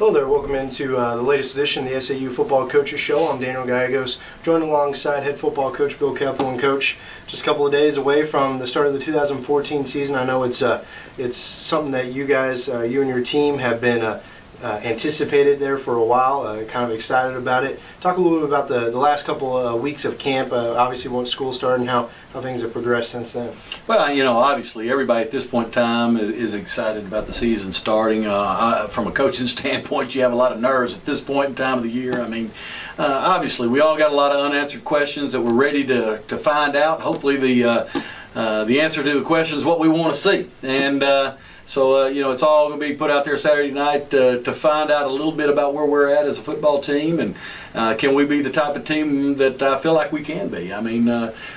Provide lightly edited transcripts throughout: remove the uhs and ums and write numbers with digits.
Hello there, welcome into the latest edition of the SAU Football Coaches Show. I'm Daniel Gallegos, joined alongside head football coach Bill Keopple. And Coach, just a couple of days away from the start of the 2014 season. I know it's something that you guys, you and your team have been anticipated there for a while, kind of excited about it. Talk a little bit about the last couple of weeks of camp, obviously once school started, and how things have progressed since then. Well, you know, obviously everybody at this point in time is excited about the season starting. From a coaching standpoint, you have a lot of nerves at this point in time of the year. I mean, obviously we all got a lot of unanswered questions that we're ready to find out. Hopefully the answer to the question is what we want to see. And so, you know, it's all going to be put out there Saturday night to find out a little bit about where we're at as a football team, and can we be the type of team that I feel like we can be. I mean,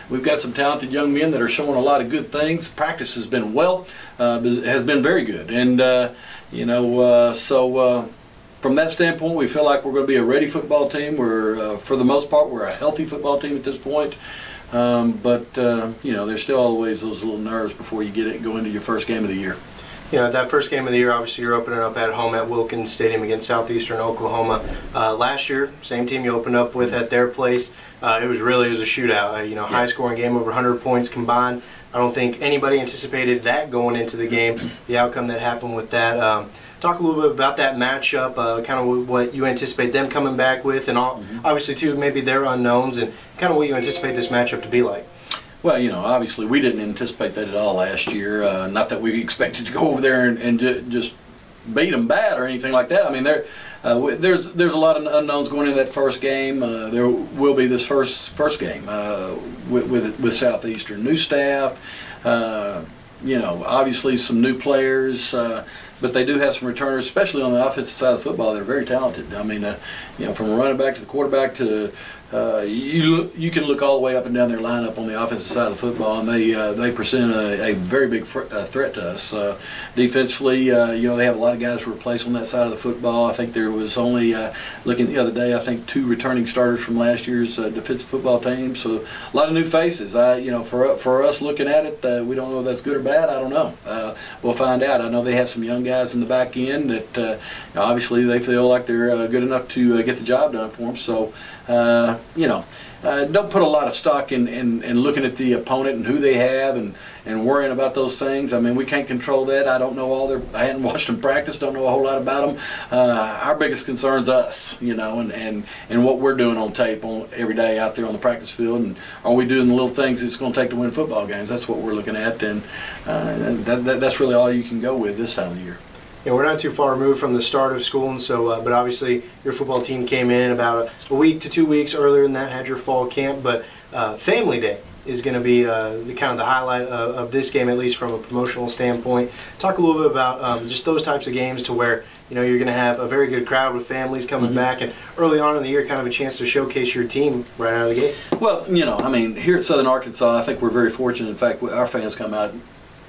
we've got some talented young men that are showing a lot of good things. Practice has been has been very good, and you know, from that standpoint, we feel like we're going to be a ready football team. We're, for the most part, we're a healthy football team at this point. But you know, there's still always those little nerves before you go into your first game of the year. You know, that first game of the year, obviously you're opening up at home at Wilkins Stadium against Southeastern Oklahoma. Last year, same team you opened up with at their place. It was a shootout. You know, high scoring game, over 100 points combined. I don't think anybody anticipated that going into the game, the outcome that happened with that. Talk a little bit about that matchup, kind of what you anticipate them coming back with, and obviously too, maybe their unknowns, and kind of what you anticipate this matchup to be like. Well, you know, obviously we didn't anticipate that at all last year. Not that we expected to go over there and just beat them bad or anything like that. I mean, there's a lot of unknowns going into that first game. There will be this first game with Southeastern, new staff. You know, obviously some new players. But they do have some returners, especially on the offensive side of the football. They're very talented. I mean, you know, from a running back to the quarterback to you can look all the way up and down their lineup on the offensive side of the football, and they present a very big threat to us. Defensively, you know, they have a lot of guys to replace on that side of the football. I think there was only looking the other day, I think 2 returning starters from last year's defensive football team. So a lot of new faces. You know, for us looking at it, we don't know if that's good or bad. I don't know. We'll find out. I know they have some young guys in the back end that obviously they feel like they're good enough to get the job done for them. So you know, don't put a lot of stock in looking at the opponent and who they have and worrying about those things. I mean, we can't control that. I don't know I hadn't watched them practice, don't know a whole lot about them. Our biggest concern's us, you know, and what we're doing on tape every day out there on the practice field, and are we doing the little things it's going to take to win football games. That's what we're looking at, and that's really all you can go with this time of the year. Yeah, we're not too far removed from the start of school, and so, but obviously your football team came in about a week to 2 weeks earlier than that, had your fall camp, but Family Day is going to be the highlight of this game, at least from a promotional standpoint. Talk a little bit about just those types of games to where, you know, you're going to have a very good crowd with families coming back, and early on in the year kind of a chance to showcase your team right out of the gate. Well, you know, I mean, here at Southern Arkansas, I think we're very fortunate. In fact, our fans come out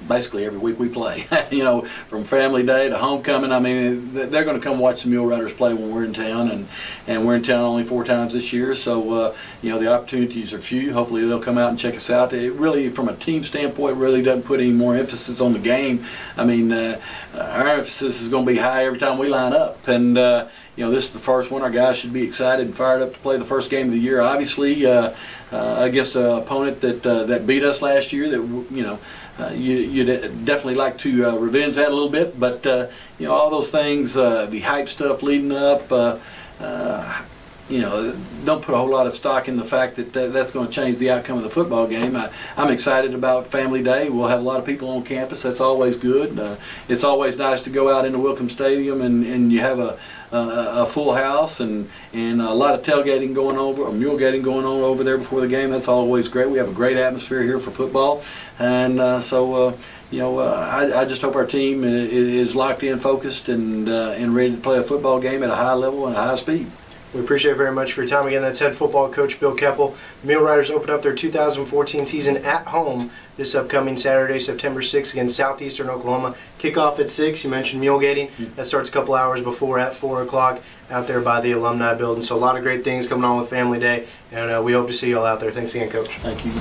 basically every week we play. You know, from Family Day to homecoming. I mean, they're going to come watch the Mule Riders play when we're in town, and we're in town only 4 times this year. So you know, the opportunities are few. Hopefully they'll come out and check us out. It really, from a team standpoint, really doesn't put any more emphasis on the game. I mean, our emphasis is going to be high every time we line up, and you know, this is the first one. Our guys should be excited and fired up to play the first game of the year. Obviously, against an opponent that beat us last year. That, you know, you'd definitely like to revenge that a little bit. But you know, all those things, the hype stuff leading up. You know, don't put a whole lot of stock in the fact that that's going to change the outcome of the football game. I'm excited about Family Day. We'll have a lot of people on campus. That's always good. It's always nice to go out into Wilkins Stadium and you have a full house and a lot of tailgating going or mule gating going on over there before the game. That's always great. We have a great atmosphere here for football, and so you know, I just hope our team is locked in, focused, and ready to play a football game at a high level and a high speed. We appreciate it very much for your time. Again, that's head football coach Bill Keopple. The Mule Riders open up their 2014 season at home this upcoming Saturday, September 6th against Southeastern Oklahoma. Kickoff at 6. You mentioned mule gating. That starts a couple hours before at 4 o'clock out there by the Alumni Building. So a lot of great things coming on with Family Day, and we hope to see you all out there. Thanks again, Coach. Thank you.